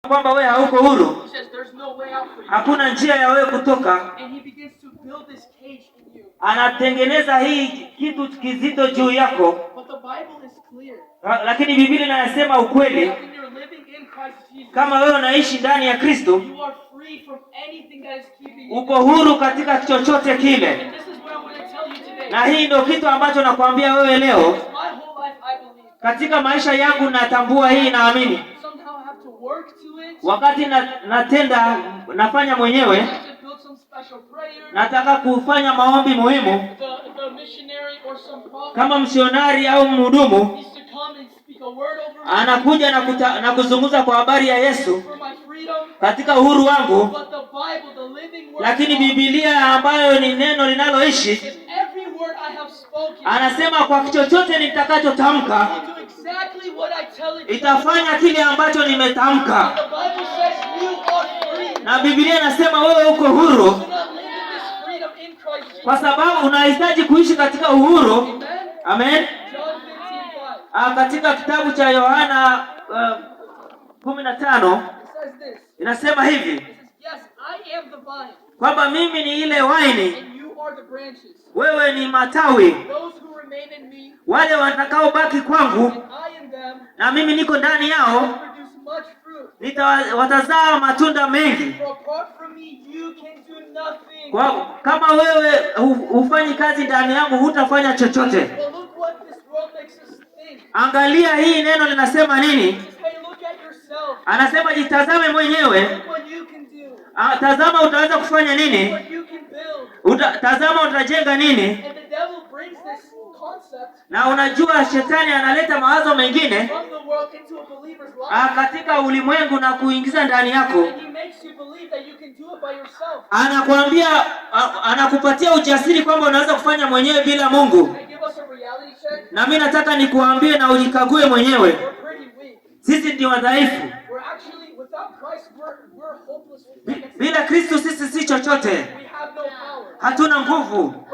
kwamba wewe hauko huru, hakuna njia ya wewe kutoka, anatengeneza hii kitu kizito juu yako. Lakini Biblia inasema ukweli, kama wewe unaishi ndani ya Kristo, uko huru katika chochote kile. Na hii ndio kitu ambacho nakwambia wewe leo. Katika maisha yangu natambua hii, naamini. Wakati natenda, nafanya mwenyewe, nataka kufanya maombi muhimu. Kama msionari au mhudumu anakuja na kuzungumza kwa habari ya Yesu katika uhuru wangu, lakini Biblia ambayo ni neno linaloishi anasema kwa chochote nitakachotamka itafanya kile ambacho nimetamka. Na Biblia inasema wewe uko huru, kwa sababu unahitaji kuishi katika uhuru. Amen. Katika kitabu cha Yohana 15 inasema hivi kwamba mimi ni ile waini, wewe ni matawi. Wale watakaobaki kwangu na mimi niko ndani yao, watazaa matunda mengi. Kama wewe hufanyi kazi ndani yangu, hutafanya chochote. Angalia hii neno linasema nini? Anasema jitazame mwenyewe. Tazama utaweza kufanya nini? Tazama utajenga nini? Na unajua shetani analeta mawazo mengine katika ulimwengu na kuingiza ndani yako. Anakuambia, anakupatia ujasiri kwamba unaweza kufanya mwenyewe bila Mungu. Na mimi nataka nikuambie na ujikague mwenyewe. Sisi ni wadhaifu. Bila Kristo sisi si chochote. Hatuna nguvu.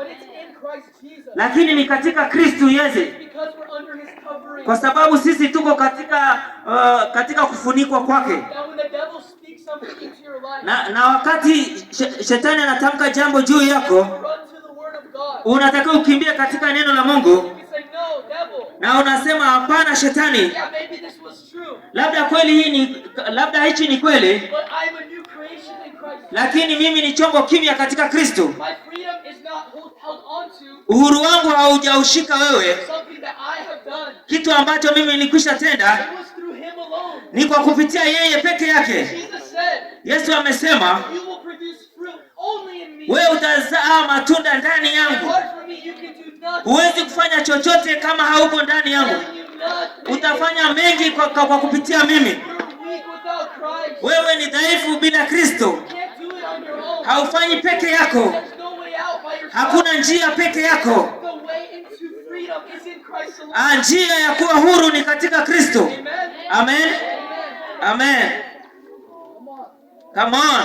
Lakini ni katika Kristo Yesu. Kwa sababu sisi tuko katika kufunikwa kwake. Na wakati shetani anatamka jambo juu yako, unataka ukimbie katika neno la Mungu. Na unasema hapana shetani, labda kweli labda hichi ni kweli, lakini mimi ni chombo kimya katika Kristo. Uhuru wangu haujaushika wewe. Kitu ambacho mimi nilikwisha tenda ni kwa kupitia yeye peke yake. Yesu amesema wewe utazaa matunda ndani yangu. Huwezi kufanya chochote kama hauko ndani yangu. Utafanya mengi kwa kupitia mimi. Wewe ni dhaifu bila Kristo. Haufanyi peke yako. Hakuna njia peke yako. Njia ya kuwa huru ni katika Kristo. Amen. Amen. Come on.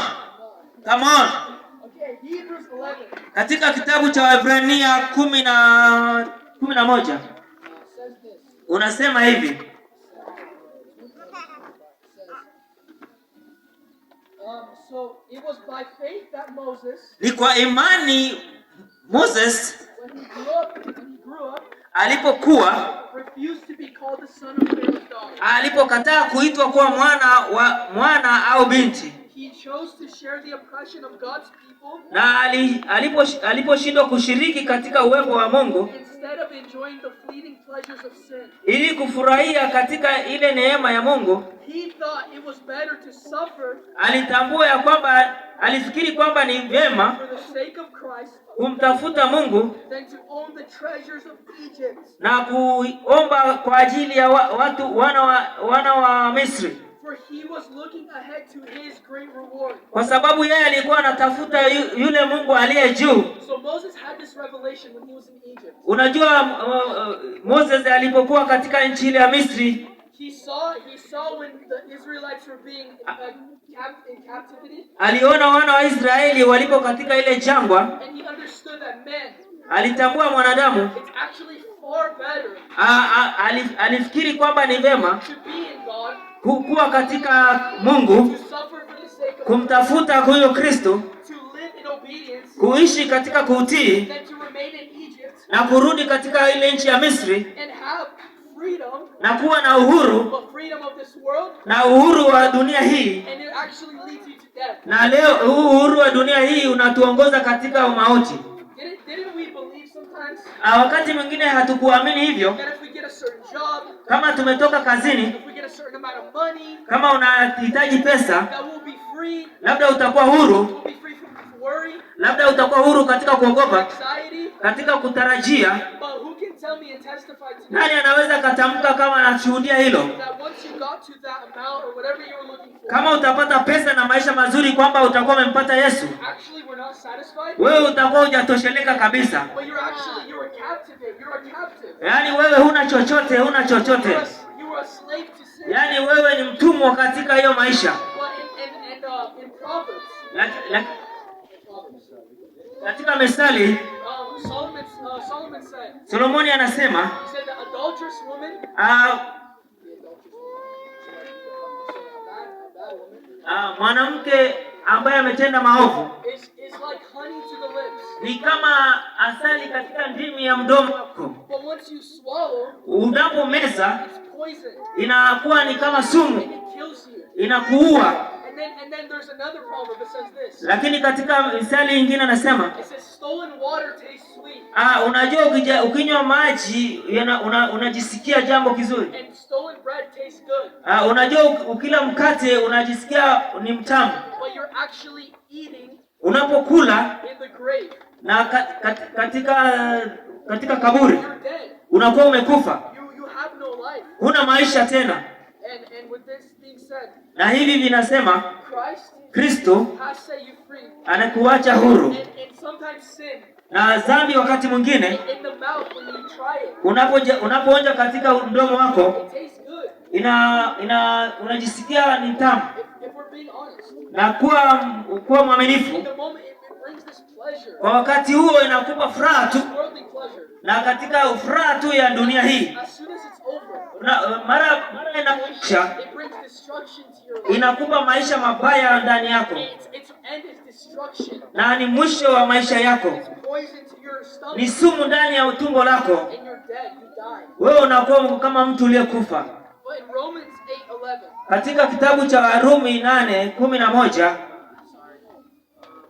Come on. Katika kitabu cha Waebrania 11 unasema hivi. So it was by faith that Moses, ni kwa imani Moses alipokuwa alipokataa kuitwa kuwa mwana au binti, he chose to share the oppression of God's people, na aliposhindwa kushiriki katika uwepo wa Mungu, instead of enjoying the fleeting pleasures of sin, ili kufurahia katika ile neema ya Mungu, he thought it was better to suffer, alitambua ya kwamba, alifikiri kwamba ni vyema for the sake of Christ, kumtafuta Mungu than to own the treasures of Egypt, na kuomba kwa ajili ya watu wana wa Misri. for he was looking ahead to his great reward. Kwa sababu yeye alikuwa anatafuta yule Mungu aliye juu. So Moses had this revelation when he was in Egypt. Unajua Moses alipokuwa katika nchi ile ya Misri, he saw when the Israelites were being in captivity. Aliona wana wa Israeli walipo katika ile jangwa. And he understood that man, alitambua mwanadamu it's actually far better alifikiri kwamba ni vema to be in God, kuwa katika Mungu, to suffer for the sake of kumtafuta huyo Kristo, to live in obedience, kuishi katika kutii than to remain in Egypt na kurudi katika ile nchi ya Misri and have freedom, na kuwa na uhuru but freedom of this world, na uhuru wa dunia hii. and it actually leads you to death. Na leo huu uhuru wa dunia hii unatuongoza katika mauti. Didn't we believe sometimes Wakati mwingine hatukuamini hivyo. that if we get a certain job, Kama tumetoka kazini, if we get a certain amount of money, kama unahitaji pesa, that we'll be free, labda utakuwa huru, we'll be free from worry, labda utakuwa huru katika kuogopa, anxiety. katika kutarajia. But who can tell me and testify to me Nani anaweza katamka kama anashuhudia hilo? that once you got to that amount or whatever you were looking for, Kama utapata pesa na maisha mazuri kwamba utakuwa umempata Yesu, actually were not satisfied? wewe utakuwa hujatosheleka kabisa. But you're a captive. You're a captive. Yaani wewe huna chochote, huna chochote. You were a slave to sin. Yaani wewe ni mtumwa katika hiyo maisha. But in Proverbs, Katika Methali, Solomon said, Solomoni anasema he said the adulterous woman, mwanamke ambaye ametenda maovu is like honey to the lips. ni kama asali katika ndimi ya mdomo wako. But once you swallow, Unapomeza it's poison. inakuwa ni kama And sumu, it kills you. inakuua. And then there's another proverb that says this. Lakini katika Methali nyingine anasema It says stolen water tastes sweet. unajua ukinywa maji unajisikia jambo kizuri. And stolen bread tastes good. Unajua ukila mkate unajisikia ni mtamu. But you're actually eating Unapokula in the grave. na katika kaburi You're dead. unakuwa umekufa. You have no life. Huna maisha tena. And with this being said, Na hivi vinasema Kristo has set you free. anakuacha huru. And sometimes sin Na dhambi wakati mwingine in the mouth when you try it, unapoonja katika mdomo wako it tastes good. unajisikia ni tamu. If we're being honest. Na kuwa mwaminifu. In the moment it brings this pleasure. Kwa wakati huo inakupa furaha tu. Worldly pleasure. Na katika furaha tu ya dunia hii. As soon as it's over, Mara inaisha, it brings destruction to your life. inakupa maisha mabaya ndani yako. Its end is destruction. Na ni mwisho wa maisha yako. It's poison to your stomach. Ni sumu ndani ya tumbo lako. And you're dead. You die. Wewe unakuwa kama mtu uliyekufa. But in Romans 8:11. Katika kitabu cha Warumi 8:11.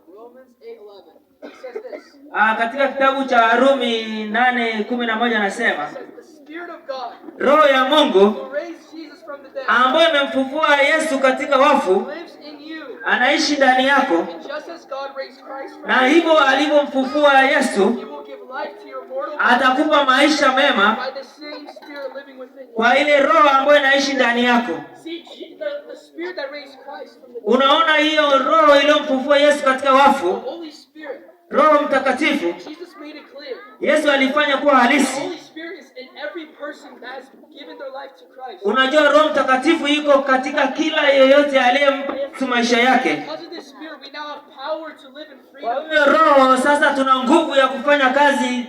Romans 8:11. It says this. Katika kitabu cha Warumi 8:11 anasema, It says the Spirit of God Roho ya Mungu who raised Jesus from the dead ambaye imemfufua Yesu katika wafu lives in you. anaishi ndani yako. And just as God raised Christ from Na the hivyo alivyomfufua Yesu, He will give life to your mortal body atakupa maisha mema by the same Spirit living within you. kwa ile Roho ambayo inaishi ndani yako. See, the Spirit that raised Christ from the dead, Unaona hiyo Roho iliyomfufua Yesu katika the wafu, Holy Spirit, Roho Mtakatifu, Jesus made it clear. Yesu alifanya kuwa The halisi. Holy Spirit is in every person that has given their life to Christ. Unajua Roho Mtakatifu iko katika kila yeyote aliyempa maisha yake. Because of this Spirit, we now have power to live in Kwa freedom. hiyo Roho sasa tuna nguvu ya kufanya kazi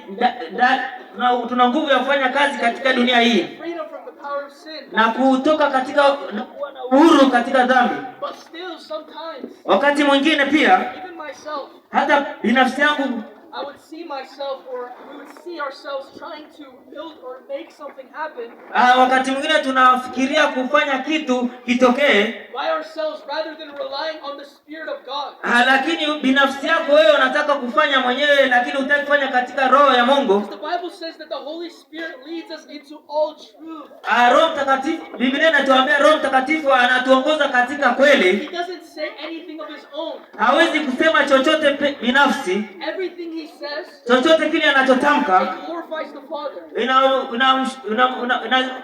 tuna nguvu ya kufanya kazi katika dunia hii Freedom from the power of sin. na kutoka katika na kuwa na uhuru katika dhambi. But still, sometimes, Wakati mwingine pia even myself, hata binafsi yangu I would see myself, or we would see ourselves trying to build or make something happen wakati mwingine tunafikiria kufanya kitu kitokee, by ourselves rather than relying on the Spirit of God. lakini binafsi yako wewe unataka kufanya mwenyewe, lakini hutaki kufanya katika Roho ya Mungu. The Bible says that the Holy Spirit leads us into all truth. Roho Mtakatifu, Biblia inatuambia Roho Mtakatifu anatuongoza katika kweli. He doesn't say anything of his own. Hawezi kusema chochote binafsi. Everything he says, Chochote kile anachotamka it glorifies the Father.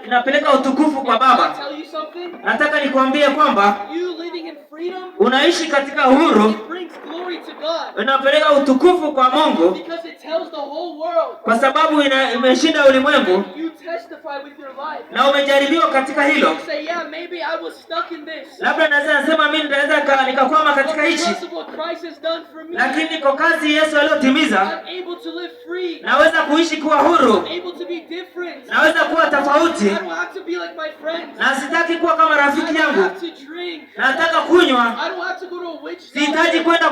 inapeleka utukufu kwa Can I Baba. tell you something? Nataka nikwambie kwamba You living in freedom, unaishi katika uhuru, it brings glory to God. unapeleka utukufu kwa Mungu Because it tells the whole world. kwa sababu imeshinda ulimwengu. You tell testify with your life. na umejaribiwa katika hilo, You say, yeah, maybe I was stuck in this. labda naweza nasema mimi nitaweza nikakwama katika hichi, Because of what Christ has done for me, lakini kwa kazi Yesu aliyotimiza I'm able to live free. naweza kuishi kuwa huru, I'm able to be different. naweza kuwa tofauti, I don't have to be like my friends. na sitaki kuwa kama I rafiki don't yangu. have to drink. Nataka kunywa, I don't have to go to a witch sihitaji doctor. kwenda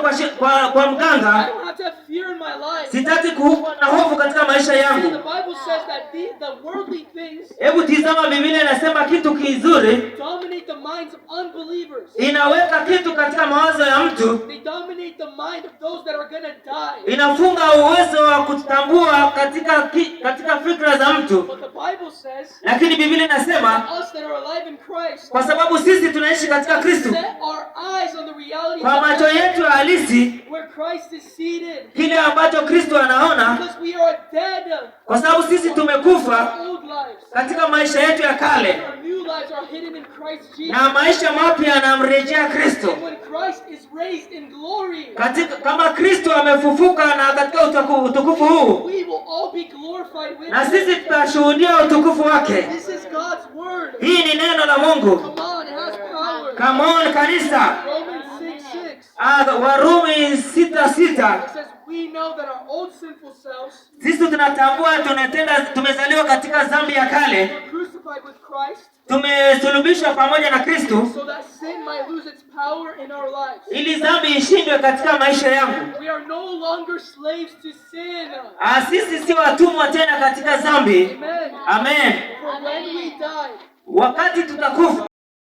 kwa I mganga, don't have to have fear in my life. sitaki kuwa na hofu katika maisha And the yangu. Bible says that the worldly things Hebu tizama, Biblia inasema kitu kizuri dominate the minds of unbelievers. inaweka kitu katika mawazo ya mtu, They dominate the mind of those that are gonna die. inafunga uwezo wa kutambua katika fikra za mtu. But the Bible says Lakini Biblia inasema us that are alive in Christ kwa sababu sisi tunaishi katika Kristo, set our eyes on the reality kwa macho yetu ya halisi where Christ is seated. kile ambacho Kristo anaona, Because we are dead. kwa sababu sisi tumekufa Our old lives. katika maisha yetu ya kale Our new lives are hidden in Christ Jesus. na maisha mapya yanamrejea Kristo. When Christ is raised in glory, Kama Kristo amefufuka na katika utukufu huu, we will all be glorified with na him. sisi tutashuhudia utukufu wake. This is God's word. Hii ni neno la Mungu. Come on, it has power. Come on kanisa. Romans 6:6. Warumi 6:6. It says, we know that our old sinful selves Sisi tunatambua tumezaliwa katika dhambi ya kale, were crucified with Christ tumesulubishwa pamoja na Kristo so that sin might lose its power in our lives. ili dhambi ishindwe katika maisha yangu. We are no longer slaves to sin. Sisi si watumwa tena katika dhambi. Amen. Amen. For when we die, Wakati tutakufa,